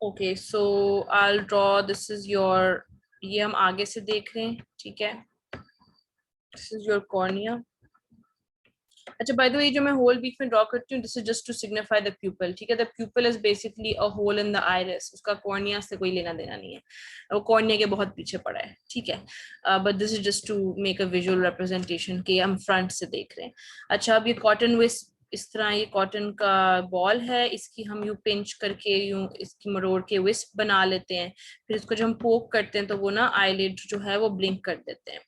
Okay so I draw, this is your, ये हम आगे से देख रहे हैं, ठीक है, दिस इज योर कॉर्निया। अच्छा बाय द वे, जो मैं होल बीच में ड्रॉ करती हूँ, this is just to signify the pupil, ठीक है। The pupil is basically a hole in the iris, उसका कॉर्निया से कोई लेना देना नहीं है, वो कॉर्निया के बहुत पीछे पड़ा है, ठीक है। But this is just to make a visual representation कि हम फ्रंट से देख रहे हैं। अच्छा, अब ये कॉटन विस्प, इस तरह ये कॉटन का बॉल है, इसकी हम यूं पिंच करके यूं इसकी मरोड़ के विस्प बना लेते हैं। फिर इसको जब हम पोक करते हैं तो वो ना आईलिड जो है वो ब्लिंक कर देते हैं।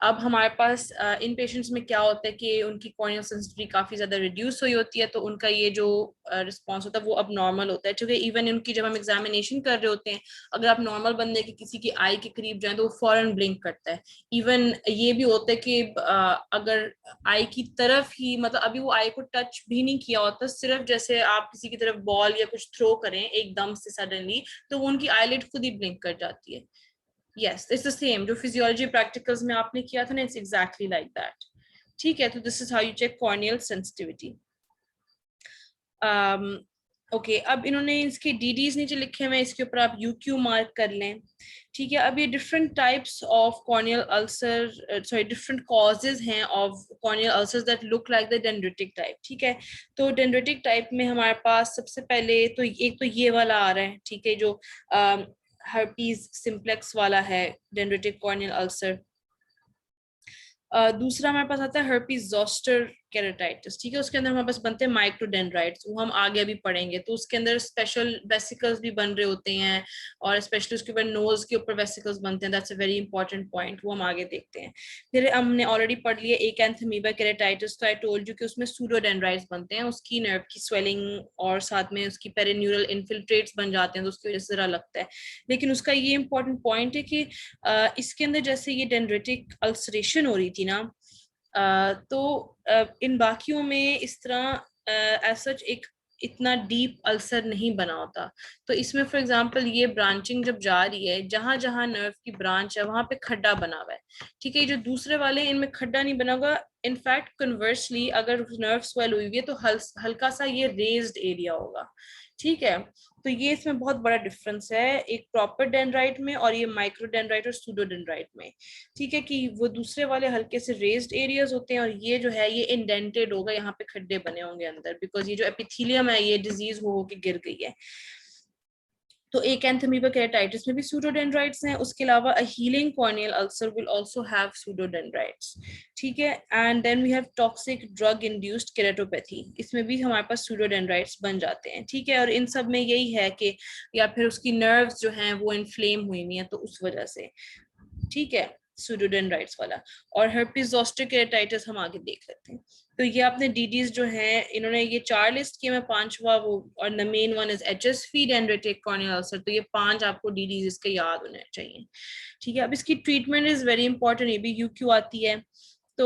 अब हमारे पास इन पेशेंट्स में क्या होता है कि उनकी कॉर्नियल सेंसिटिविटी काफी ज्यादा रिड्यूस हुई होती है, तो उनका ये जो रिस्पॉन्स होता है वो अब नॉर्मल होता है, क्योंकि इवन उनकी जब हम एग्जामिनेशन कर रहे होते हैं, अगर आप नॉर्मल बंदे की किसी की आई के करीब जाए तो वो फौरन ब्लिंक करता है। इवन ये भी होता है कि अगर आई की तरफ ही, मतलब अभी वो आई को टच भी नहीं किया होता, सिर्फ जैसे आप किसी की तरफ बॉल या कुछ थ्रो करें एकदम से सडनली, तो वो उनकी आईलिड खुद ही ब्लिंक कर जाती है। yes it's the same जो फिजियोलॉजी प्रैक्टिकल्स में आपने किया था ना, it's exactly like that, ठीक है। तो this is how you check corneal sensitivity. Okay, अब इन्होंने इसके डीडीज नीचे लिखे हुए हैं, इसके ऊपर आप यू क्यू मार्क कर लें, ठीक है। अब ये different types of corneal ulcer, sorry different causes हैं of corneal ulcers that look like the dendritic type, ठीक है। तो डेंड्रिटिक टाइप में हमारे पास सबसे पहले तो एक तो ये वाला आ रहा है, ठीक है, जो हर्पीज सिंप्लेक्स वाला है, डेंड्रिटिक कॉर्नियल अल्सर। दूसरा हमारे पास आता है हर्पीज जोस्टर केराटाइटिस, ठीक है, उसके अंदर हमारे पास बनते हैं माइक्रोडेंड्राइट्स, वो हम आगे अभी पढ़ेंगे, तो उसके अंदर स्पेशल वेसिकल्स भी बन रहे होते हैं, और स्पेशली उसके ऊपर नोज के ऊपर वेसिकल्स बनते हैं, that's a very important point, वो हम आगे देखते हैं। फिर हमने ऑलरेडी पढ़ लिया एकेंथमीबा केराटाइटिस, तो आई टोल्ड यू कि उसमें सूडोडेंड्राइट्स बनते हैं, उसकी नर्व की स्वेलिंग और साथ में उसकी पेरिन्यूरल इन्फिल्ट्रेट्स बन जाते हैं, तो उसकी वजह से जरा लगता है। लेकिन उसका ये इंपॉर्टेंट पॉइंट है कि इसके अंदर जैसे ये डेंड्रेटिक अल्सरेशन हो रही थी ना, तो इन बाकियों में इस तरह एज सच एक इतना डीप अल्सर नहीं बना होता। तो इसमें फॉर एग्जांपल ये ब्रांचिंग जब जा रही है, जहां जहां नर्व की ब्रांच है वहां पे खड्डा बना हुआ है, ठीक है। ये जो दूसरे वाले इनमें खड्डा नहीं बना हुआ, इनफैक्ट कन्वर्सली अगर नर्व स्वेल हुई है तो हल्का सा ये रेज्ड एरिया होगा, ठीक है। तो ये इसमें बहुत बड़ा डिफरेंस है एक प्रॉपर डेंड्राइट में और ये माइक्रो डेंड्राइट और सूडोडेंड्राइट में, ठीक है। कि वो दूसरे वाले हल्के से रेज्ड एरियाज होते हैं और ये जो है ये इंडेंटेड होगा, यहाँ पे खड्डे बने होंगे अंदर, बिकॉज ये जो एपिथेलियम है ये डिजीज हो के गिर गई है। तो एकेंथमीबा केराटाइटिस में भी सूडोडेंड्राइट्स हैं, उसके अलावा a healing corneal ulcer will also have pseudodendrites, ठीक है। And then we have toxic drug induced keratopathy, इसमें भी हमारे पास सूडोडेंड्राइट्स बन जाते हैं, ठीक है। और इन सब में यही है कि या फिर उसकी नर्व्स जो हैं वो इन्फ्लेम हुई हुई हैं, तो उस वजह से, ठीक है, सूडोडेंड्राइट्स वाला। और herpes zoster keratitis हम आगे देख लेते हैं। तो ये आपने डीडीज जो हैं, इन्होंने ये 4 लिस्ट किए, मैं 5वां वो, और the main one is HSV dendritic corneal ulcer, तो ये 5 आपको डीडीज इसके याद होने चाहिए, ठीक है। अब इसकी ट्रीटमेंट इज वेरी इंपॉर्टेंट, ये भी यूक्यू आती है। तो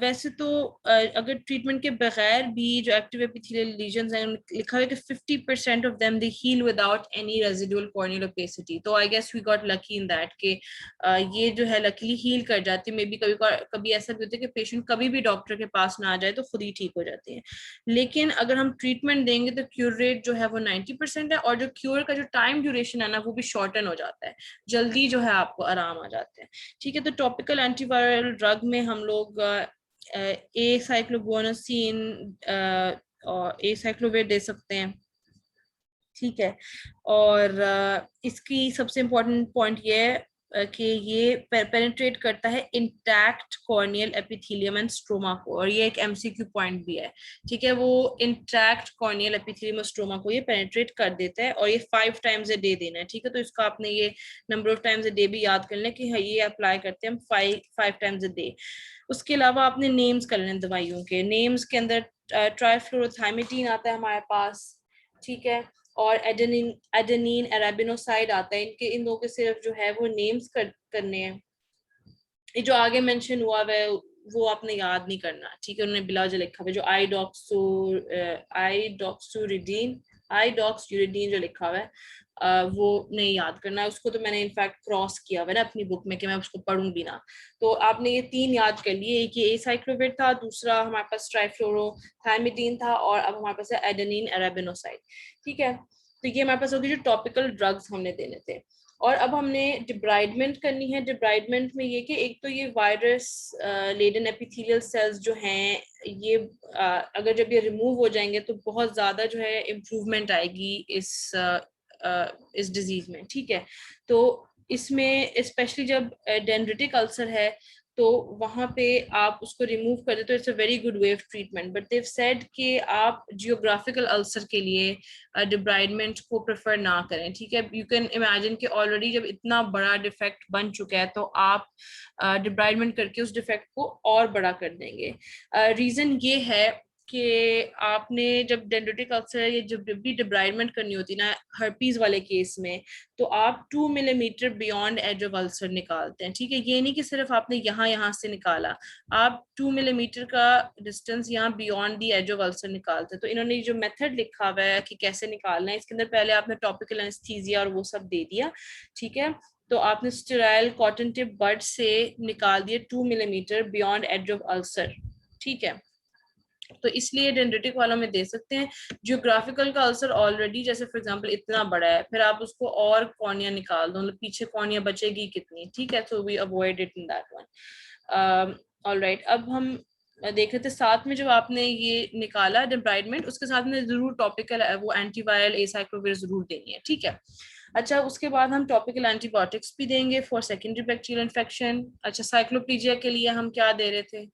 वैसे तो अगर ट्रीटमेंट के बगैर भी जो एक्टिव एपिथेलियल लीजंस हैं, लिखा है कि 50% of them they heal without any residual corneal opacity, तो I guess we got lucky in that कि ये जो है लकीली हील कर जाती है। मे बी कभी कभी ऐसा भी होता है कि पेशेंट कभी भी डॉक्टर के पास ना आ जाए तो खुद ही ठीक हो जाते हैं, लेकिन अगर हम ट्रीटमेंट देंगे तो क्योर रेट जो है वो 90% है, और जो क्योर का जो टाइम ड्यूरेशन है ना वो भी शॉर्टन हो जाता है, जल्दी जो है आपको आराम आ जाते हैं, ठीक है। तो टॉपिकल एंटीवायरल ड्रग में हम लोग ए साइक्लोबोनासिन और ए साइक्लोवेट दे सकते हैं, ठीक है। और इसकी सबसे इम्पोर्टेंट पॉइंट ये है कि ये पेनिट्रेट करता है intact corneal epithelium and stroma को, और ये एक एमसीक्यू पॉइंट भी है, ठीक है। वो इंटैक्ट कॉर्नियल एपिथेलियम और स्ट्रोमा को ये पेनिट्रेट कर देता है, और ये 5 टाइम्स अ डे देना है, ठीक है। तो इसका आपने ये number of times a day भी याद कर लें कि हाँ ये अप्लाई करते हैं हम 5 टाइम्स अ डे। उसके अलावा आपने नेम्स कर लें दवाइयों के, नेम्स के अंदर ट्राइफ्लोरोथाइमेटीन आता है हमारे पास, ठीक है, और एडेनिन एडेनिन अरेबिनोसाइड आता है, इनके इन दो के सिर्फ जो है वो नेम्स करने हैं। ये जो आगे मेंशन हुआ है वो आपने याद नहीं करना, ठीक है। उन्होंने बिला जो लिखा हुआ जो आईडॉक्सूरिडीन जो लिखा हुआ है वो नहीं याद करना है, उसको तो मैंने इनफैक्ट क्रॉस किया हुआ है ना अपनी बुक में कि मैं उसको पढ़ूंगी ना। तो आपने ये 3 याद कर लिए, एक ये एसाइक्लोविर था, दूसरा हमारे पास ट्राइफ्लोरोथाइमिडीन था, और अब हमारे पास है एडेनिन अरेबिनोसाइड, ठीक है। तो ये हमारे पास होगी जो टॉपिकल ड्रग्स हमने देने थे। और अब हमने डिब्राइडमेंट करनी है। डिब्राइडमेंट में ये कि एक तो ये वायरस लेडन एपिथेलियल सेल्स जो हैं ये अगर जब ये रिमूव हो जाएंगे तो बहुत ज़्यादा जो है इम्प्रूवमेंट आएगी इस डिजीज में, ठीक है। तो इसमें स्पेशली जब डेंड्रिटिक अल्सर है तो वहां पे आप उसको रिमूव कर दे तो it's a very good way of treatment. But they said कि आप जियोग्राफिकल अल्सर के लिए डिब्राइडमेंट को प्रेफर ना करें, ठीक है। यू कैन इमेजिन कि ऑलरेडी जब इतना बड़ा डिफेक्ट बन चुका है तो आप डिब्राइडमेंट करके उस डिफेक्ट को और बड़ा कर देंगे। रीजन ये है कि आपने जब डेंड्रिटिक अल्सर या जब भी डिब्राइडमेंट करनी होती ना हर्पीज वाले केस में, तो आप 2 millimetre beyond edge of ulcer निकालते हैं, ठीक है। ये नहीं कि सिर्फ आपने यहाँ से निकाला, आप 2 मिलीमीटर का डिस्टेंस यहाँ beyond the edge of ulcer निकालते हैं। तो इन्होंने जो मेथड लिखा हुआ है कि कैसे निकालना है, इसके अंदर पहले आपने टॉपिकल एनेस्थीसिया और वो सब दे दिया, ठीक है। तो आपने स्टेराइल कॉटन टिप बड से निकाल दिए 2 millimetre beyond edge of ulcer, ठीक है। तो इसलिए डेंड्रिटिक वालों में दे सकते हैं। जियोग्राफिकल का अल्सर ऑलरेडी जैसे फॉर एग्जांपल इतना बड़ा है, फिर आप उसको और कॉर्निया निकाल दो, मतलब पीछे कॉर्निया बचेगी कितनी, ठीक है। So we avoid it in that one. Alright, अब हम देख रहे थे साथ में जब आपने ये निकाला डिब्राइडमेंट, उसके साथ में जरूर टॉपिकल वो एंटीवायरल एसाइक्लोविर जरूर देनी है, ठीक है। अच्छा, उसके बाद हम टॉपिकल एंटीबायोटिक्स भी देंगे फॉर सेकेंडरी बैक्टीरियल इन्फेक्शन। अच्छा, साइक्लोप्लीजिया के लिए हम क्या दे रहे थे,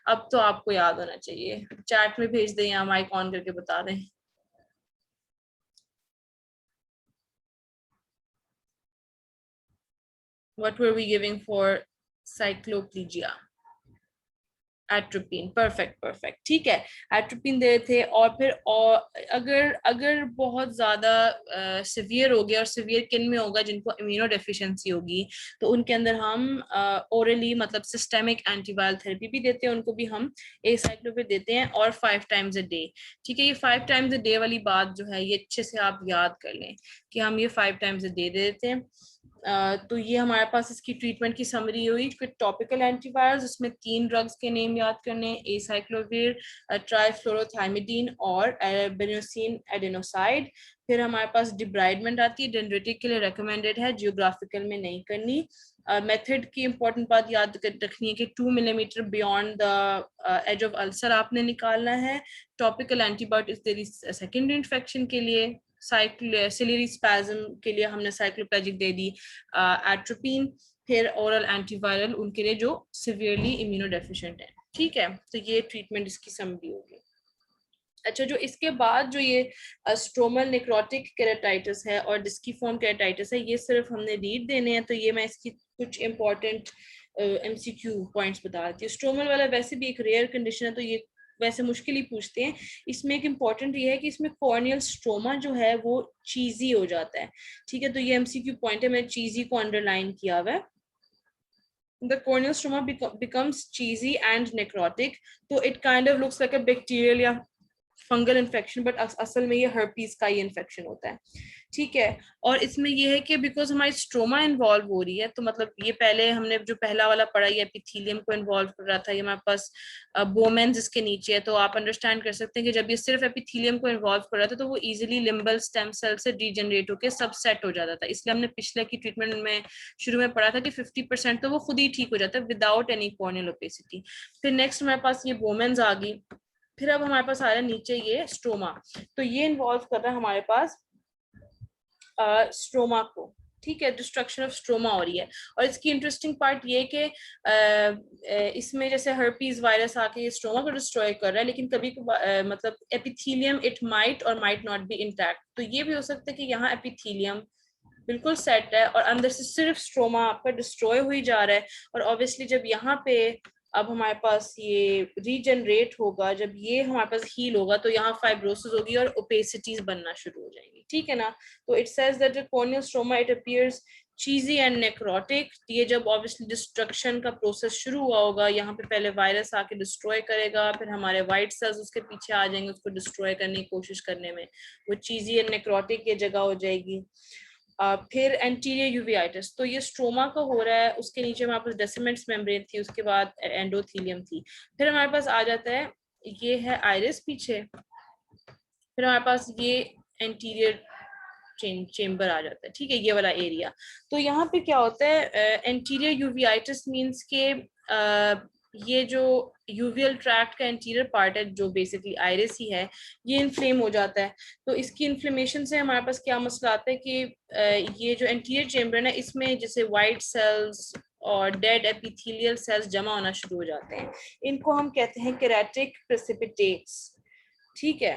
अब तो आपको याद होना चाहिए, चैट में भेज दें या माइक ऑन करके बता दें। What were we giving for cycloplegia? Atropine, perfect perfect, ठीक है। एट्रोपिन दे रहे थे। और फिर और अगर अगर बहुत ज्यादा सिवियर हो गया, और सिवियर किन में होगा, जिनको इम्यूनो डेफिशिएंसी होगी, तो उनके अंदर हम ओरली मतलब सिस्टेमिक एंटीवायरल थेरेपी भी देते हैं, उनको भी हम एसाइक्लोविर देते हैं, और 5 टाइम्स अ डे, ठीक है। ये 5 टाइम्स अ डे वाली बात जो है ये अच्छे से आप याद कर लें कि हम ये 5 टाइम्स अ डे दे देते हैं। तो ये हमारे पास इसकी ट्रीटमेंट की समरी हुई। फिर टॉपिकल एंटीवायरस, इसमें 3 ड्रग्स के नेम याद करने, एसाइक्लोविर, ट्राइफ्लोरोथाइमिडीन और बेनोसिन एडेनोसाइड। फिर हमारे पास डिब्राइडमेंट आती है, डेंड्रिटिक के लिए रिकमेंडेड है, जियोग्राफिकल में नहीं करनी। मेथड की इंपॉर्टेंट बात याद रखनी है कि 2 millimetre beyond the edge of ulcer आपने निकालना है। टॉपिकल एंटीबायोटिक्स सेकेंडरी इन्फेक्शन के लिए, सिलियरी स्पैज्म के लिए हमने साइक्लोप्लेजिक दे दी, एट्रोपिन। फिर ओरल एंटीवायरल उनके लिए जो सिवियरली इम्यूनो डेफिशिएंट है, ठीक है। तो ये ट्रीटमेंट इसकी समरी होगी। अच्छा, जो इसके बाद जो ये स्ट्रोमल नेक्रोटिक केराटाइटिस है और डिस्कीफॉर्म केराटाइटिस है, ये सिर्फ हमने रीड देने हैं, तो ये मैं इसकी कुछ इंपॉर्टेंट एमसीक्यू पॉइंट्स बता देती हूँ। स्ट्रोमल वाला वैसे भी एक रेयर कंडीशन है, तो ये वैसे मुश्किल ही पूछते हैं। इसमें एक इम्पॉर्टेंट ये है कि इसमें कॉर्नियल स्ट्रोमा जो है वो चीजी हो जाता है, ठीक है। तो ये एमसीक्यू पॉइंट है, मैंने चीजी को अंडरलाइन किया हुआ है। The corneal stroma becomes cheesy and necrotic, so it kind of looks like a bacterial या फंगल इन्फेक्शन, बट असल में ये हर्पीज का ही इन्फेक्शन होता है, ठीक है। और इसमें ये है कि बिकॉज हमारी स्ट्रोमा इन्वॉल्व हो रही है, तो मतलब ये पहले हमने जो पहला वाला पढ़ा ये एपिथेलियम को इन्वॉल्व कर रहा था, ये हमारे पास बोमेन्स इसके नीचे है, तो आप अंडरस्टैंड कर सकते हैं कि जब ये सिर्फ एपिथेलियम को इन्वॉल्व कर रहा था तो वो इजिली लिम्बल स्टेम सेल से डीजनरेट होकर सबसेट हो जाता था। इसलिए हमने पिछले की ट्रीटमेंट में शुरू में पढ़ा था कि 50% तो वो खुद ही ठीक हो जाता है विदाउट एनी कॉर्नियल ओपेसिटी। फिर नेक्स्ट हमारे पास ये बोमेन्स आ गई। फिर अब हमारे पास आ रहा है नीचे ये स्ट्रोमा, तो ये इन्वॉल्व कर रहा है हमारे पास स्ट्रोमा को, ठीक है। डिस्ट्रक्शन ऑफ स्ट्रोमा हो रही है। और इसकी इंटरेस्टिंग पार्ट ये कि इसमें जैसे हर्पीज वायरस आके ये स्ट्रोमा को डिस्ट्रॉय कर रहा है, लेकिन कभी मतलब एपिथेलियम इट माइट और माइट नॉट बी इंटैक्ट। तो ये भी हो सकता है कि यहाँ एपिथेलियम बिल्कुल सेट है और अंदर से सिर्फ स्ट्रोमा आपका डिस्ट्रॉय हुई जा रहा है। और ऑब्वियसली जब यहाँ पे अब हमारे पास ये रीजनरेट होगा, जब ये हमारे पास हील होगा, तो यहाँ फाइब्रोसिस होगी और ओपेसिटीज बनना शुरू हो जाएंगी, ठीक है ना। तो it says that the corneal stroma it appears cheesy and necrotic. ये जब ऑब्वियसली डिस्ट्रक्शन का प्रोसेस शुरू हुआ होगा, यहाँ पे पहले वायरस आके डिस्ट्रॉय करेगा, फिर हमारे वाइट सेल्स उसके पीछे आ जाएंगे उसको डिस्ट्रॉय करने की कोशिश करने में, वो चीजी एंड नेक्रोटिक ये जगह हो जाएगी। फिर एंटीरियर यूवियाइटिस, तो ये स्ट्रोमा का हो रहा है, उसके नीचे हमारे पास डेसिमेंट्स मेम्ब्रेन थी, उसके बाद एंडोथेलियम थी। फिर हमारे पास आ जाता है ये है आइरिस पीछे, फिर हमारे पास ये एंटीरियर चेम्बर आ जाता है, ठीक है, ये वाला एरिया। तो यहाँ पे क्या होता है, एंटीरियर यूवियाइटिस मींस के ये जो यूवियल ट्रैक्ट का इंटीरियर पार्ट है जो बेसिकली आइरिस ही है, ये इन्फ्लेम हो जाता है। तो इसकी इन्फ्लेमेशन से हमारे पास क्या मसला आता है कि ये जो एंटीरियर चेम्बर है इसमें जैसे वाइट सेल्स और डेड एपिथेलियल सेल्स जमा होना शुरू हो जाते हैं। इनको हम कहते हैं केरेटिक प्रेसिपिटेट्स, ठीक है।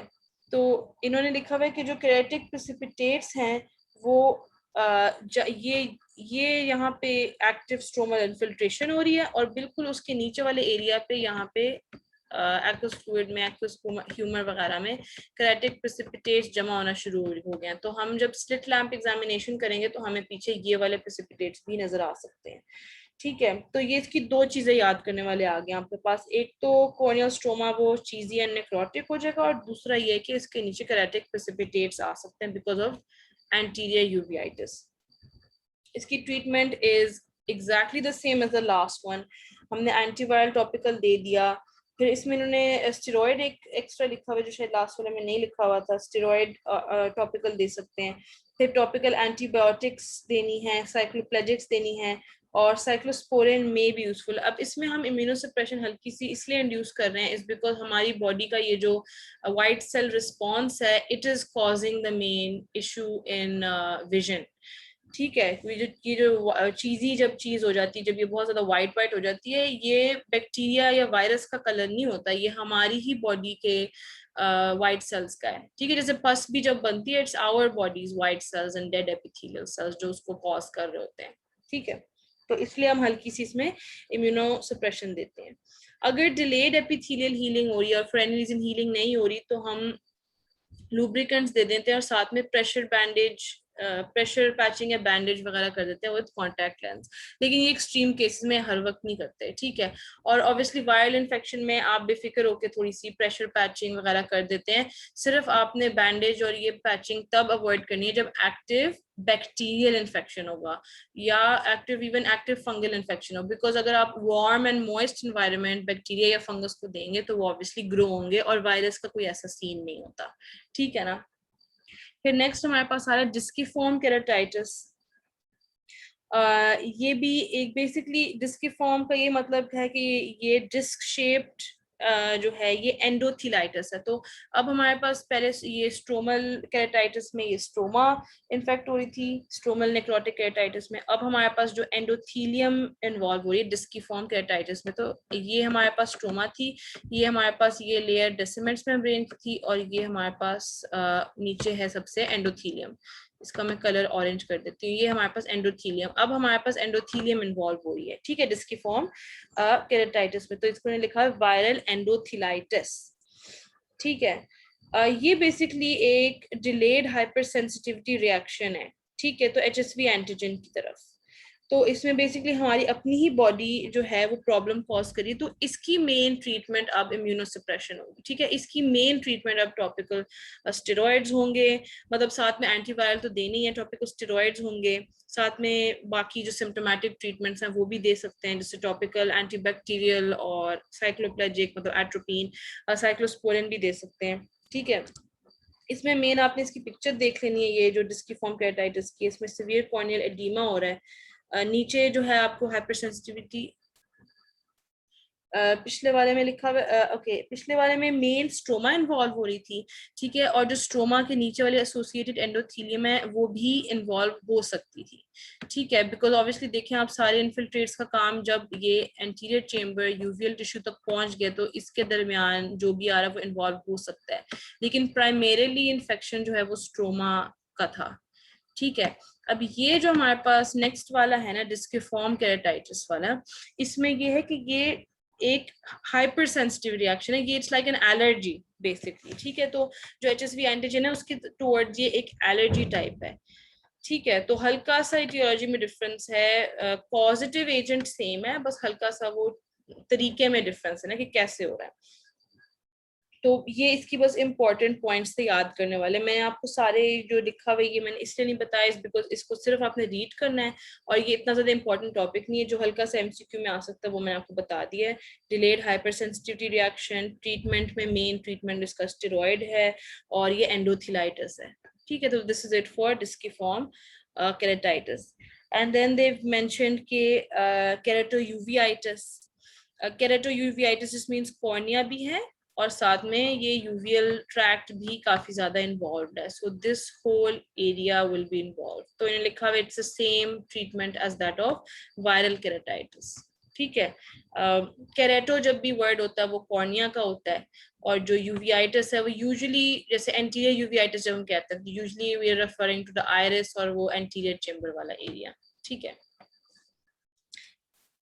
तो इन्होंने लिखा हुआ है कि जो केरेटिक प्रेसिपिटेट्स हैं वो ये यहाँ पे एक्टिव स्ट्रोमल इन्फिल्ट्रेशन हो रही है और बिल्कुल उसके नीचे वाले एरिया पे यहाँ पे एक्वस फ्लूइड में, एक्वस ह्यूमर वगैरह में केरेटिक प्रेसिपिटेट्स जमा होना शुरू हो गए हैं। तो हम जब स्लिट लैंप एग्जामिनेशन करेंगे तो हमें पीछे ये वाले प्रेसिपिटेट्स भी नजर आ सकते हैं, ठीक है। तो ये इसकी दो चीजें याद करने वाले आ गए आपके पास, एक तो कॉर्नियल स्ट्रोमा वो चीजी एंड नेक्रोटिक हो जाएगा और दूसरा ये कि इसके नीचे केरेटिक प्रेसिपिटेट्स आ सकते हैं बिकॉज ऑफ एंटीरियर यूवियाइटिस। इसकी treatment is exactly the same as the last one. हमने एंटीवायरल टॉपिकल दे दिया, फिर इसमें इन्होंने स्टेरॉइड एक एक्स्ट्रा लिखा हुआ है जो शायद लास्ट वाले में नहीं लिखा हुआ था, स्टेरॉइड टॉपिकल दे सकते हैं। फिर टॉपिकल एंटीबायोटिक्स देनी है, साइक्लोप्लेजिक्स देनी है और साइक्लोस्पोरिन में भी यूजफुल। अब इसमें हम इम्यूनोसप्रेशन हल्की सी इसलिए इंड्यूस कर रहे हैं इज बिकॉज हमारी बॉडी का ये जो वाइट सेल रिस्पॉन्स है it is causing the main issue in vision, ठीक है। ये जो चीजी जब चीज हो जाती है, जब ये बहुत ज्यादा वाइट वाइट हो जाती है, ये बैक्टीरिया या वायरस का कलर नहीं होता, ये हमारी ही बॉडी के वाइट सेल्स का है, ठीक है। जैसे पस भी जब बनती है it's our bodies white cells and dead epithelial cells जो उसको कॉज कर रहे होते हैं, ठीक है। तो इसलिए हम हल्की सी इसमें इम्यूनो सप्रेशन देते हैं। अगर डिलेड एपिथेलियल हीलिंग हो रही है और फॉर एनी रीजन हीलिंग नहीं हो रही तो हम लुब्रिकेंट्स दे देते हैं और साथ में प्रेशर बैंडेज, प्रेशर पैचिंग या बैंडेज वगैरह कर देते हैं विद कॉन्टैक्ट लेंस, लेकिन ये एक्सट्रीम केसेस में हर वक्त नहीं करते, ठीक है। और ऑब्वियसली वायरल इन्फेक्शन में आप बेफिक्र होकर थोड़ी सी प्रेशर पैचिंग वगैरह कर देते हैं। सिर्फ आपने बैंडेज और ये पैचिंग तब अवॉइड करनी है जब एक्टिव बैक्टीरियल इन्फेक्शन होगा या active even active fungal infection हो, बिकॉज अगर आप warm and moist environment bacteria या फंगस को देंगे तो वो ऑब्वियसली ग्रो होंगे और वायरस का कोई ऐसा सीन नहीं होता, ठीक है ना। फिर नेक्स्ट हमारे पास आ रहा है डिस्कीफॉर्म केराटाइटिस। ये भी एक बेसिकली डिस्कीफॉर्म का ये मतलब है कि ये डिस्क शेप्ड जो है ये एंडोथीलाइटिस है। तो अब हमारे पास पहले ये स्ट्रोमल केराटाइटिस में ये स्ट्रोमा इन्फेक्ट हो रही थी, स्ट्रोमल नेक्रोटिक केराटाइटिस में। अब हमारे पास जो एंडोथीलियम इन्वॉल्व हो रही है डिस्कीफॉर्म केराटाइटिस में, तो ये हमारे पास स्ट्रोमा थी, ये हमारे पास ये लेयर डेसिमेंट्स मेम्ब्रेन की थी और ये हमारे पास नीचे है सबसे एंडोथीलियम। इसका मैं कलर ऑरेंज कर देती हूँ, ये हमारे पास एंडोथीलियम। अब हमारे पास एंडोथीलियम इन्वॉल्व हो रही है, ठीक है, डिस्कीफॉर्म केराटाइटिस में। तो इसको लिखा है वायरल एंडोथीलाइटिस, ठीक है। ये बेसिकली एक डिलेड हाइपर सेंसिटिविटी रिएक्शन है, ठीक है, तो HSV एंटीजन की तरफ। तो इसमें बेसिकली हमारी अपनी ही बॉडी जो है वो प्रॉब्लम कॉज करी, तो इसकी मेन ट्रीटमेंट अब इम्यूनोसप्रेशन होगी, ठीक है। इसकी मेन ट्रीटमेंट अब टॉपिकल स्टेरॉइड्स होंगे, मतलब साथ में एंटीवायरल तो देनी ही है, टॉपिकल स्टेरॉइड्स होंगे, साथ में बाकी जो सिम्टोमेटिक ट्रीटमेंट्स हैं वो भी दे सकते हैं, जैसे टॉपिकल एंटीबैक्टीरियल और साइक्लोप्लेजिक मतलब एट्रोपिन, साइक्लोस्पोरिन भी दे सकते हैं, ठीक है। इसमें मेन आपने इसकी पिक्चर देख लेनी है, ये जो डिस्कीफॉर्म केराटाइटिस की, इसमें सीवियर कॉर्नियल एडीमा हो रहा है। नीचे जो है आपको हाइपर सेंसिटिविटी, पिछले वाले में लिखा हुआ ओके, पिछले वाले में मेन स्ट्रोमा इन्वॉल्व हो रही थी, ठीक है, और जो स्ट्रोमा के नीचे वाले एसोसिएटेड एंडोथीलियम है वो भी इन्वॉल्व हो सकती थी, ठीक है। बिकॉज ऑब्वियसली देखें आप सारे इन्फिल्ट्रेट्स का काम जब ये एंटीरियर चेम्बर यूवियल टिश्यू तक पहुंच गया तो इसके दरमियान जो भी आ रहा है वो इन्वॉल्व हो सकता है, लेकिन प्राइमरीली इन्फेक्शन जो है वो स्ट्रोमा का था, ठीक है। अब ये जो हमारे पास नेक्स्ट वाला है ना डिस्कीफॉर्म केराटाइटिस वाला, इसमें ये है कि ये एक हाइपर सेंसिटिव रिएक्शन है, ये it's like an allergy basically, ठीक है। तो जो HSV एंटीजन है उसके टुवर्ड्स ये एक एलर्जी टाइप है, ठीक है। तो हल्का सा इटियोलॉजी में डिफरेंस है, पॉजिटिव एजेंट सेम है, बस हल्का सा वो तरीके में डिफरेंस है ना कि कैसे हो रहा है। तो ये इसकी बस इंपॉर्टेंट पॉइंट्स थे याद करने वाले। मैंने आपको सारे जो लिखा हुआ है ये मैंने इसलिए नहीं बताया इस बिकॉज इसको सिर्फ आपने रीड करना है और ये इतना ज्यादा इंपॉर्टेंट टॉपिक नहीं है, जो हल्का सा MCQ में आ सकता है वो मैंने आपको बता दिया है। Delayed hyper sensitivity reaction, treatment में मेन ट्रीटमेंट इसका स्टेरॉइड है और ये एंडोथीलाइटिस है, ठीक है, तो this is it for disciform keratitis. And then they mentioned के केराटोयूवियाइटिस. केराटोयूवियाइटिस मींस कॉर्निया भी है और साथ में ये यूवियल ट्रैक्ट भी काफी ज्यादा इन्वॉल्व्ड है. So this whole area will be involve. तो इन्हें लिखा हुआ it's the same treatment as that of viral keratitis. ठीक है. केरेटो जब भी वर्ड होता है वो कॉर्निया का होता है, और जो यूवियाइटिस है वो यूजुअली जैसे एंटीरियर यूवियाइटिस जब हम कहते हैं usually we are referring to the iris और वो एंटीरियर चेम्बर वाला एरिया. ठीक है.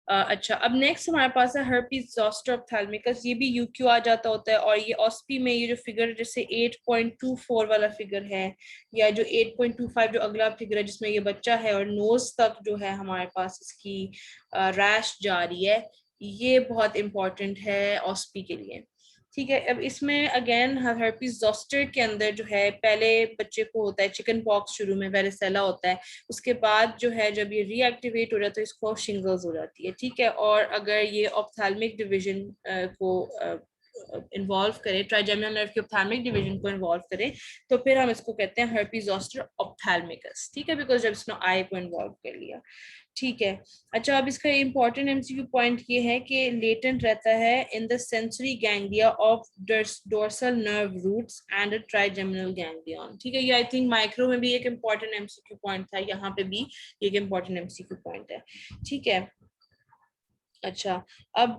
अच्छा, अब नेक्स्ट हमारे पास है herpes zoster ophthalmicus. ये भी यूक्यू आ जाता होता है, और ये ऑस्पी में ये जो फिगर जैसे 8.24 वाला फिगर है या जो 8.25 जो अगला फिगर है जिसमें ये बच्चा है और नोज तक जो है हमारे पास इसकी रैश जा रही है, ये बहुत इंपॉर्टेंट है ऑस्पी के लिए. ठीक है. अब इसमें अगेन herpes zoster के अंदर जो है पहले बच्चे को होता है चिकन पॉक्स, शुरू में वेरिसेला होता है, उसके बाद जो है जब ये रीएक्टिवेट हो जाता है इसको शिंगल्स हो जाती है. ठीक है. और अगर ये ऑप्थेल्मिक डिवीजन को इन्वॉल्व करे, ट्राइजेमिनल नर्व के ऑप्थेल्मिक डिवीजन को इन्वॉल्व करे, तो फिर हम इसको कहते हैं herpes zoster ophthalmicus. ठीक है, बिकॉज जब इसने आई को इन्वॉल्व कर लिया. ठीक है. अच्छा, अब इसका इंपॉर्टेंट एमसीक्यू पॉइंट ये है कि लेटेंट रहता है in the sensory ganglia of dorsal nerve roots and trigeminal ganglion. ठीक है. ये आई थिंक माइक्रो में भी एक इंपॉर्टेंट एमसीक्यू पॉइंट था, यहाँ पे भी एक इंपॉर्टेंट एमसीक्यू पॉइंट है. ठीक है. अच्छा, अब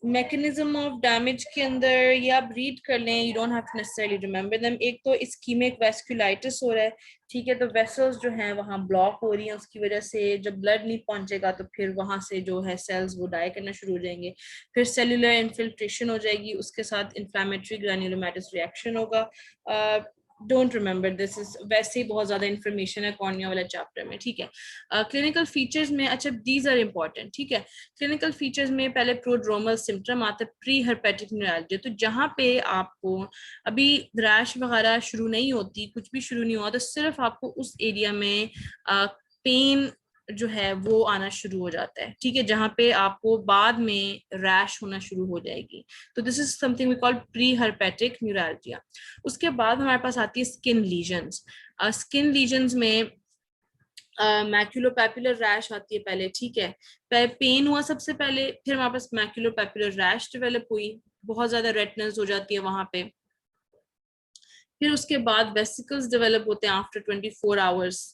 मैकेनिज्म ऑफ डैमेज के अंदर ये आप रीड कर लें, you don't have to necessarily remember them. एक तो इस्कीमिक वेस्कुलाइटिस हो रहा है. ठीक है. तो वेसल्स जो हैं वहाँ ब्लॉक हो रही हैं, उसकी वजह से जब ब्लड नहीं पहुंचेगा तो फिर वहां से जो है सेल्स वो डाई करना शुरू हो जाएंगे. फिर सेलुलर इन्फिल्ट्रेशन हो जाएगी, उसके साथ इन्फ्लेमेटरी ग्रैन्युलोमैटस रिएक्शन होगा. डोंट रिमेंबर दिस, इज वैसे ही बहुत ज्यादा इन्फॉर्मेशन है कॉर्निया वाला चैप्टर में. ठीक है. क्लिनिकल फीचर्स में, अच्छा दीज आर इंपॉर्टेंट. ठीक है. क्लिनिकल फीचर्स में पहले प्रोड्रोमल सिम्टम आता है प्री हर्पेटिक न्यूरैल्जिया. तो जहाँ पे आपको अभी रैश वगैरह शुरू नहीं होती, कुछ भी शुरू नहीं हुआ, तो सिर्फ आपको उस एरिया में पेन जो है वो आना शुरू हो जाता है. ठीक है. जहाँ पे आपको बाद में रैश होना शुरू हो जाएगी. तो this is something we call pre herpetic neuralgia. उसके बाद हमारे पास आती है स्किन लीजन्स. स्किन लीजन्स में मैक्यूलोपैपुलर रैश आती है पहले. ठीक है. पहले पेन हुआ सबसे पहले, फिर हमारे पास मैक्यूलोपैपुलर रैश डेवलप हुई, बहुत ज्यादा रेटनेस हो जाती है वहां पे. फिर उसके बाद वेसिकल्स डेवलप होते हैं आफ्टर 24 आवर्स.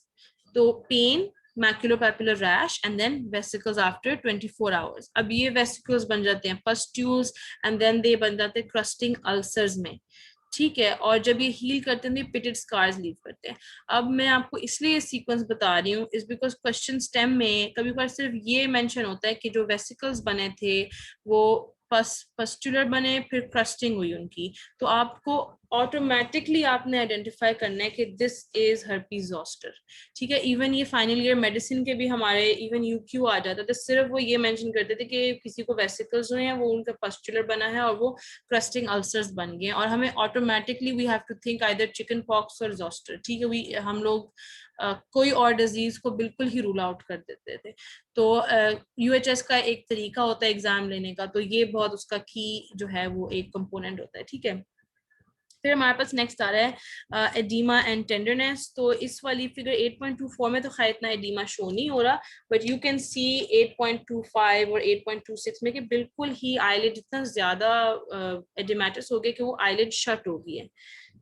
तो pain, maculopapular rash and then vesicles after 24 hours. अब ये वेसिकल्स बन जाते हैं पस्ट्यूल्स एंड देन दे बन जाते हैं क्रस्टिंग अल्सर्स में. ठीक है. और जब ये हील करते हैं तो पिटेड स्कार्स लीव करते हैं. अब मैं आपको इसलिए ये सीक्वेंस बता रही हूँ इज बिकॉज क्वेश्चन स्टेम में कभी बार सिर्फ ये मेंशन होता है कि जो वेसिकल्स बने थे वो पस्टुलर बने, फिर क्रस्टिंग हुई उनकी. तो आपको ऑटोमेटिकली आपने आइडेंटिफाई करना है कि दिस इज herpes zoster. ठीक है. इवन ये फाइनल ईयर मेडिसिन के भी हमारे इवन यूक्यू आ जाता था, सिर्फ वो ये मेंशन करते थे कि किसी को वेसिकल्स हुए हैं, वो उनका पस्टुलर बना है और वो क्रस्टिंग अल्सर्स बन गए, और हमें automatically we have to think either chicken pox और जोस्टर. ठीक है. हम लोग कोई और डिजीज को बिल्कुल ही रूल आउट कर देते थे. तो यूएचएस का एक तरीका होता है एग्जाम लेने का, तो ये बहुत उसका की जो है वो एक कंपोनेंट होता है. ठीक है. फिर हमारे पास नेक्स्ट आ रहा है एडीमा एंड टेंडरनेस. तो इस वाली फिगर 8.24 में तो खैर इतना एडीमा शो नहीं हो रहा, बट यू कैन सी 8.25 और 8.26 में कि बिल्कुल ही आईलिड इतना ज्यादा एडिमेटस हो गया कि वो आईलिड शट हो गई है.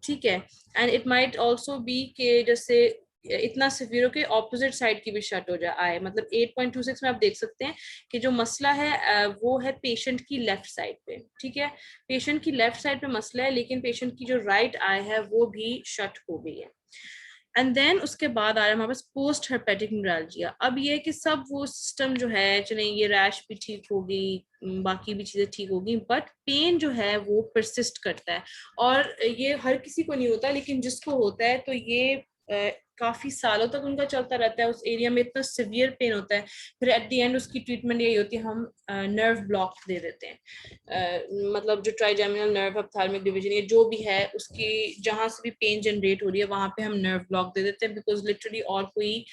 ठीक है. And it might also be के जैसे इतना सिवियर हो के ऑपोजिट साइड की भी शट हो जाए. मतलब 8.26 में आप देख सकते हैं कि जो मसला है वो है पेशेंट की लेफ्ट साइड पे. ठीक है. पेशेंट की लेफ्ट साइड पे मसला है, लेकिन पेशेंट की जो राइट आई है वो भी शट हो गई है. एंड देन उसके बाद आ रहा है हमारे पास पोस्ट हर्पेटिक न्यूरैल्जिया. अब ये है कि सब वो सिस्टम जो है, चले ये रैश भी ठीक होगी, बाकी भी चीजें ठीक होगी, बट पेन जो है वो परसिस्ट करता है. और ये हर किसी को नहीं होता, लेकिन जिसको होता है तो ये काफी सालों तक उनका चलता रहता है. उस एरिया में इतना सिवियर पेन होता है, फिर एट द एंड उसकी ट्रीटमेंट यही होती है, हम नर्व ब्लॉक दे देते हैं. मतलब जो ट्राइजेमिनल नर्व ऑप्थेल्मिक डिवीजन ये जो भी है उसकी जहां से भी पेन जनरेट हो रही है वहां पे हम नर्व ब्लॉक दे देते हैं, बिकॉज लिटरली और कोई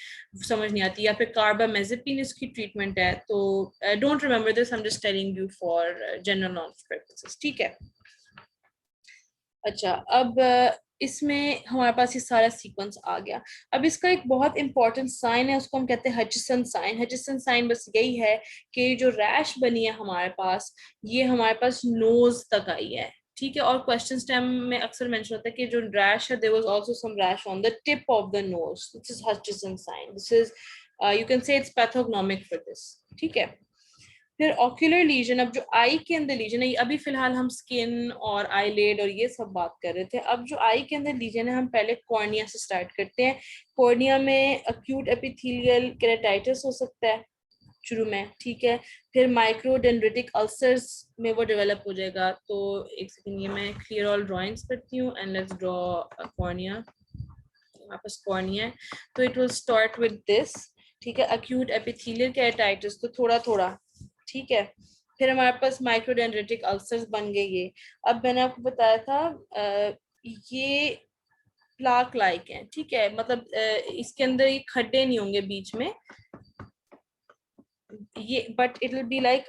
समझ नहीं आती. या फिर कार्बामेज़ेपिन इसकी ट्रीटमेंट है. तो don't remember this, I am just telling you for general knowledge purposes. ठीक है. अच्छा, अब इसमें हमारे पास ये सारा सीक्वेंस आ गया। अब इसका एक बहुत इंपॉर्टेंट साइन है, उसको हम कहते हैं हचिसन साइन। हचिसन साइन बस यही है कि जो रैश बनी है हमारे पास, ये हमारे पास नोज तक आई है, ठीक है। और क्वेश्चन स्टेम में अक्सर मेंशन होता है कि जो रैश है, there was also some rash on the tip of the nose, this is Hutchinson sign, this is you can say it's pathognomonic for this, ठीक है। फिर ऑक्यूलर लीजन, अब जो आई के अंदर लीजन है, अभी फिलहाल हम स्किन और आईलिड और ये सब बात कर रहे थे। अब जो आई के अंदर लीजन है, हम पहले कॉर्निया से स्टार्ट करते हैं। कॉर्निया में अक्यूट एपिथेलियल केराटाइटिस हो सकता है शुरू में, ठीक है। फिर माइक्रोडेंड्रिटिक अल्सर्स में वो डेवलप हो जाएगा। तो एक सेकंड, ये मैं क्लियर ऑल ड्राइंग्स करती हूँ एंड लेट्स ड्रॉ कॉर्निया। वापस कॉर्निया है तो it will start with this, ठीक है, अक्यूट एपिथेलियल केराटाइटिस, तो थोड़ा थोड़ा, ठीक है। फिर हमारे पास माइक्रोडेंड्रिटिक अल्सर्स बन गए ये। अब मैंने आपको बताया था ये प्लाक लाइक है, ठीक है, मतलब इसके अंदर ये खड्डे नहीं होंगे बीच में, ये but it will be like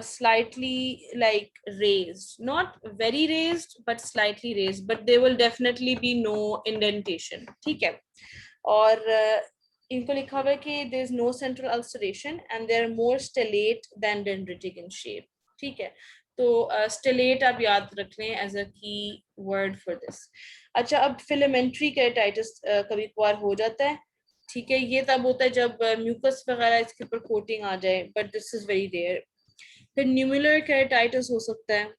slightly like raised, not very raised but slightly raised, but there will definitely be no indentation, ठीक है। और इनको लिखा हुआ है कि there is no central ulceration and they are more stellate than dendritic in shape, ठीक है। तो stellate आप याद रख लें एज अ की वर्ड फॉर दिस। अच्छा, अब फिलामेंट्री केराटाइटिस कभी कभार हो जाता है, ठीक है। ये तब होता है जब म्यूकस वगैरह इसके ऊपर कोटिंग आ जाए, but this is very rare. फिर न्यूमुलर केराटाइटिस हो सकता है।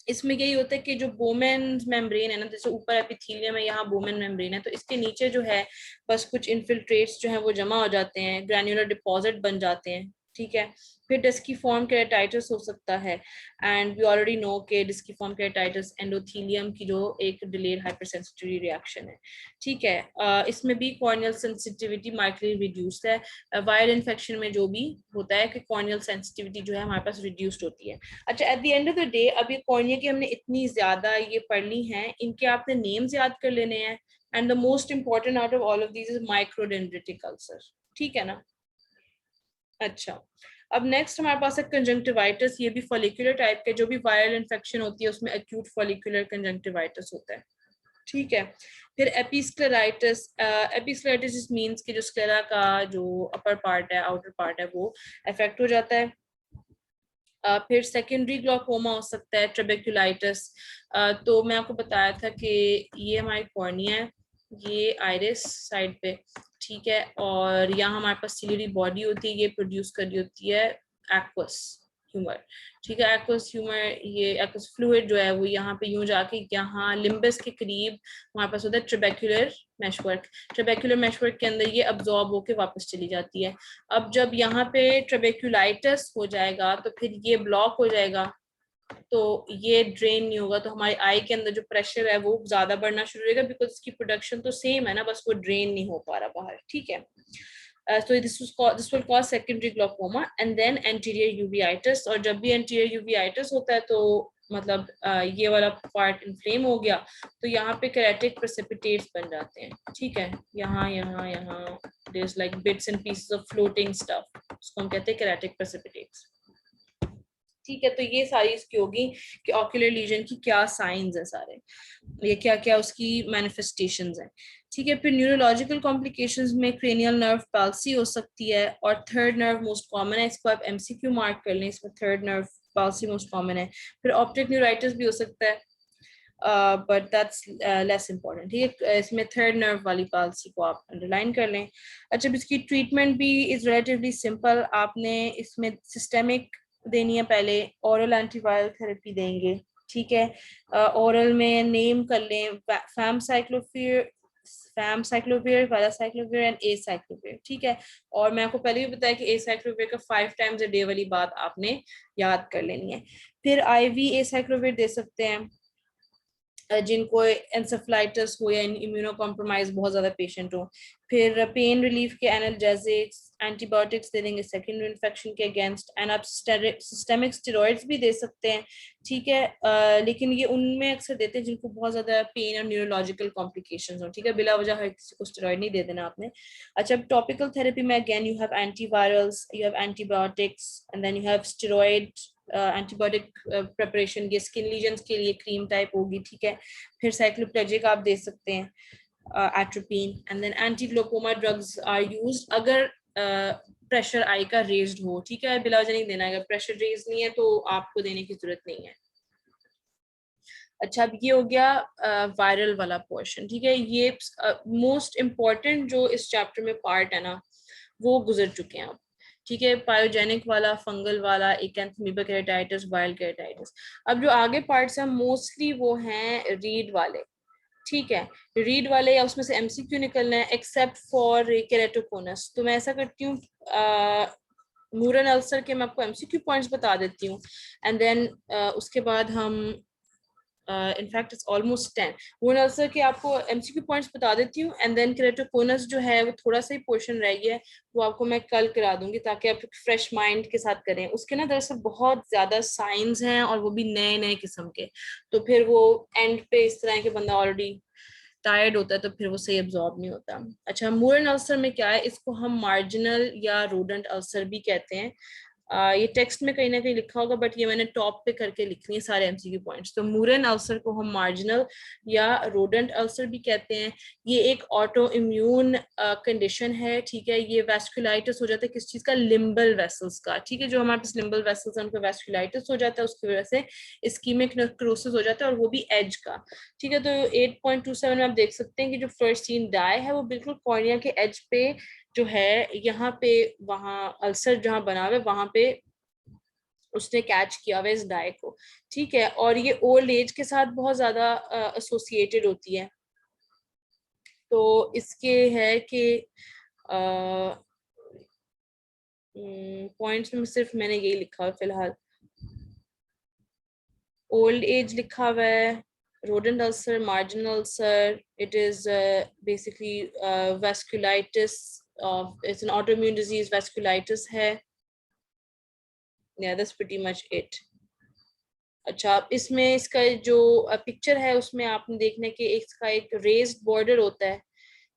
इसमें यही होता है कि जो बोमेन मेम्ब्रेन है ना, जैसे ऊपर एपिथेलियम है, यहाँ बोमेन मेम्ब्रेन है, तो इसके नीचे जो है बस कुछ इन्फिल्ट्रेट्स जो है वो जमा हो जाते हैं, ग्रैन्युलर डिपॉजिट बन जाते हैं, ठीक है। फिर डिस्कीफॉर्म केराटाइटिस हो सकता है, एंड वी ऑलरेडी नो कि डिस्कीफॉर्म केराटाइटिस एंडोथेलियम की जो एक डिलेड हाइपरसेंसिटिविटी रिएक्शन है, ठीक है। इसमें भी कॉर्नियल सेंसिटिविटी माइल्डली रिड्यूस्ड है। वायरल इन्फेक्शन में जो भी होता है कि कॉर्नियल सेंसिटिविटी जो है हमारे पास रिड्यूस्ड होती है। अच्छा, at the end of the day, अब ये कॉर्निया की हमने इतनी ज्यादा ये पढ़नी है, इनके आपने नेम्स याद कर लेने हैं, and the most important out of all of these is microdendritic ulcer, ठीक है ना। अच्छा, अब नेक्स्ट हमारे पास है कंजंक्टिवाइटिस। ये भी फॉलिकुलर टाइप के, जो भी वायरल इन्फेक्शन होती है उसमें एक्यूट फॉलिकुलर कंजंक्टिवाइटिस होता है, ठीक है। फिर एपिस्क्लेराइटिस, एपिस्क्लेराइटिस मींस कि जो स्क्लेरा का जो अपर पार्ट है, आउटर पार्ट है, वो अफेक्ट हो जाता है। फिर सेकेंडरी ग्लोकोमा हो सकता है, ट्रेबेक्युलाइटिस। तो मैं आपको बताया था कि ये हमारी कॉर्निया है, ये आइरिस साइड पे, ठीक है। और यहाँ हमारे पास सिलियरी बॉडी होती है, ये प्रोड्यूस कर रही होती है एक्वस ह्यूमर, ठीक है। एक्वस ह्यूमर, ये एक्वस फ्लूइड जो है वो यहाँ पे यूं जाके यहाँ लिम्बस के करीब हमारे पास होता है ट्रेबेक्युलर मेशवर्क। ट्रेबेक्युलर मेशवर्क के अंदर ये अब्जॉर्ब होके वापस चली जाती है। अब जब यहाँ पे ट्रेबेक्युलाइटिस हो जाएगा तो फिर ये ब्लॉक हो जाएगा, तो ये ड्रेन नहीं होगा, तो हमारी आई के अंदर जो प्रेशर है वो ज्यादा बढ़ना शुरू हो जाएगा, बिकॉज इसकी प्रोडक्शन तो सेम है ना, बस वो ड्रेन नहीं हो पा रहा बाहर, ठीक है। So this will cause secondary glaucoma and then anterior uveitis, और जब भी anterior uveitis होता है तो मतलब ये वाला पार्ट इन्फ्लेम हो गया, तो यहाँ पे केराटिक प्रेसिपिटेट्स बन जाते हैं, ठीक है। यहाँ यहाँ यहाँ there's like bits and pieces of floating stuff, उसको हम कहते हैं केराटिक प्रेसिपिटेट्स, ठीक है। तो ये सारी इसकी होगी कि ऑक्यूलर लीजन की क्या साइंस है सारे, ये क्या क्या उसकी मैनिफेस्टेशंस हैं, ठीक है। फिर न्यूरोलॉजिकल कॉम्प्लिकेशंस में क्रेनियल नर्व पाल्सी हो सकती है, और थर्ड नर्व मोस्ट कॉमन है, इसको आप एमसीक्यू मार्क कर लें, इसमें third nerve palsy most common है। फिर ऑप्टिक न्यूराइटिस भी हो सकता है, बट दैट्स लेस इम्पोर्टेंट, ठीक है। इसमें थर्ड नर्व वाली पाल्सी को आप अंडरलाइन कर लें। अच्छा, इसकी ट्रीटमेंट भी इज रिलेटिवली सिंपल। आपने इसमें सिस्टेमिक देनी है, पहले ओरल एंटीवायरल थेरेपी देंगे, ठीक है। ओरल में नेम कर लें फैमसाइक्लोविर, वालासाइक्लोविर एंड एसाइक्लोविर, ठीक है। और मैं आपको पहले भी बताया कि एसाइक्लोविर का 5 टाइम्स अ डे वाली बात आपने याद कर लेनी है। फिर आईवी एसाइक्लोविर दे सकते हैं जिनको एंसेफ्लाइटिस हो या इम्यूनो कॉम्प्रोमाइज बहुत ज्यादा पेशेंट हो। फिर पेन रिलीफ के एनाल्जेसिक्स, एंटीबायोटिक्स दे देंगे सेकेंडरी इन्फेक्शन के अगेंस्ट, एंड आप सिस्टेमिक स्टेरॉइड्स भी दे सकते हैं, ठीक है। लेकिन ये उनमें अक्सर देते हैं जिनको बहुत ज्यादा पेन और न्यूरोलॉजिकल कॉम्प्लिकेशंस हो, ठीक है। बिला वजह हर किसी को स्टेरॉइड नहीं दे देना आपने। अच्छा, टॉपिकल थेरेपी में again you have antivirals, you have antibiotics and then you have steroid antibiotic preparation ये स्किन लीजन्स के लिए क्रीम टाइप होगी, ठीक है। फिर साइक्लोप्लेजिक आप दे सकते हैं, atropine, and then anti glaucoma drugs are used अगर प्रेशर आई का रेज्ड हो, ठीक है। बिला वजह नहीं देना, अगर प्रेशर रेज नहीं है तो आपको देने की जरूरत नहीं है। अच्छा, अब ये हो गया वायरल वाला पोर्शन, ठीक है। ये मोस्ट इम्पॉर्टेंट जो इस चैप्टर में पार्ट है ना, वो गुजर चुके हैं अब, ठीक है। पायोजेनिक वाला, फंगल वाला, एकेंथमीबा केराटिटिस, वाइल्ड केराटिटिस। अब जो आगे पार्ट्स हैं मोस्टली वो हैं रीड वाले, ठीक है। रीड वाले या उसमें से एमसीक्यू निकलना है, एक्सेप्ट फॉर केराटोकोनस। तो मैं ऐसा करती हूँ, मूरन अल्सर के मैं आपको एमसीक्यू पॉइंट्स बता देती हूँ, एंड देन उसके बाद हम इनफैक्ट इट्स ऑलमोस्ट 10 मूरन अल्सर के आपको एमसीक्यू पॉइंट्स बता देती हूँ, एंड देन केराटोकोनस जो है वो थोड़ा सा ही पोर्शन रह गया है, वो आपको मैं कल करा दूंगी ताकि आप फ्रेश माइंड के साथ करें। उसके ना दरअसल बहुत ज्यादा साइंस हैं और वो भी नए नए किस्म के, तो फिर वो एंड पे इस तरह के बंदा ऑलरेडी टायर्ड होता है तो फिर वो सही एब्जॉर्ब नहीं होता। अच्छा, मूरन अल्सर में क्या है, इसको हम मार्जिनल या रोडेंट अल्सर भी कहते हैं। ये टेक्स्ट में कहीं ना कहीं लिखा होगा, बट ये मैंने टॉप पे करके लिखनी है सारे एमसीक्यू पॉइंट्स। तो मूरन अल्सर को हम मार्जिनल या रोडेंट अल्सर भी कहते हैं। ये एक ऑटो इम्यून कंडीशन है, ठीक है। ये वैस्कुलाइटिस हो जाता है किस चीज का, लिम्बल वेसल्स का, ठीक है। जो हमारे पास लिम्बल वेसल्स हैं उनको वैस्कुलाइटिस हो जाता है, उसकी वजह से इस्कीमिक नेक्रोसिस हो जाता है, और वो भी एज का, ठीक है। तो 8.27 में आप देख सकते हैं कि जो फर्स्टीन डाई है वो बिल्कुल कॉर्निया के एज पे जो है, यहाँ पे वहां अल्सर जहां बना हुआ है वहां पे उसने कैच किया हुआ है इस डाई को, ठीक है। और ये ओल्ड एज के साथ बहुत ज्यादा एसोसिएटेड होती है। तो इसके है कि पॉइंट्स में सिर्फ मैंने यही लिखा है फिलहाल, ओल्ड एज लिखा हुआ है, rodent ulcer, marginal ulcer. It is basically vasculitis. It's an autoimmune disease. Vasculitis है. Yeah, that's pretty much it. अच्छा, इसमें इसका जो पिक्चर है उसमें आपने देखना कि इसका एक रेज्ड बॉर्डर होता है,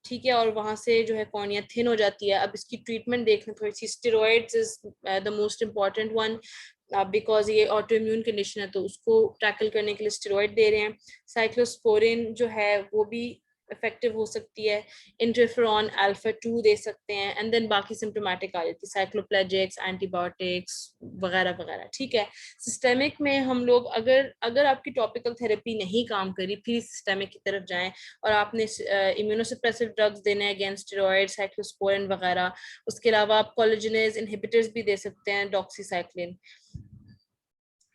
ठीक है। और वहां से जो है कॉर्निया थिन हो जाती है। अब इसकी ट्रीटमेंट देखना थोड़ी सी, steroids is the most important one, because ये ऑटो इम्यून कंडीशन है तो उसको टैकल करने के लिए स्टेरॉइड दे रहे हैं। साइक्लोस्पोरिन जो है वो भी इफेक्टिव हो सकती है। इंटरफेरॉन अल्फा 2 दे सकते हैं, एंड देन बाकी सिम्टोमेटिक आ जाती है, साइक्लोप्लेजिक्स, एंटीबायोटिक्स वगैरह वगैरह, ठीक है। सिस्टेमिक में हम लोग अगर अगर आपकी टॉपिकल थेरेपी नहीं काम करी, फिर सिस्टेमिक की तरफ जाएं, और आपने इम्यूनोसप्रेसिव ड्रग्स देने हैं अगेंस्ट स्टेरॉइड, साइक्लोस्पोरिन वगैरह। उसके अलावा आप कोलेजनेज इनहिबिटर्स भी दे सकते हैं, डॉक्सीसाइक्लिन,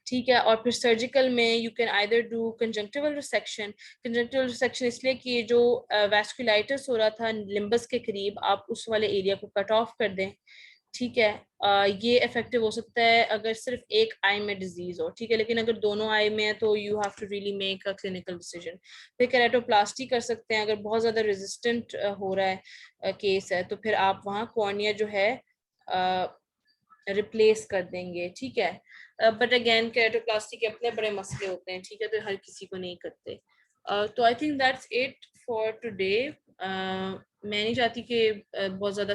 ठीक है। और फिर सर्जिकल में you can either do conjunctival resection. Conjunctival resection इसलिए कि जो वैस्कुलाइटिस हो रहा था लिम्बस के करीब, आप उस वाले एरिया को कट ऑफ कर दें, ठीक है। ये इफेक्टिव हो सकता है अगर सिर्फ एक आई में डिजीज हो, ठीक है। लेकिन अगर दोनों आई में है तो you have to really make a clinical decision. फिर केराटोप्लास्टी कर सकते हैं अगर बहुत ज्यादा रेजिस्टेंट हो रहा है केस है, तो फिर आप वहाँ कॉर्निया जो है रिप्लेस कर देंगे, ठीक है। बट अगेन केराटोप्लास्टी के अपने बड़े मसले होते हैं, ठीक है, तो हर किसी को नहीं करते। तो I think that's it for today. मैं नहीं चाहती कि बहुत ज्यादा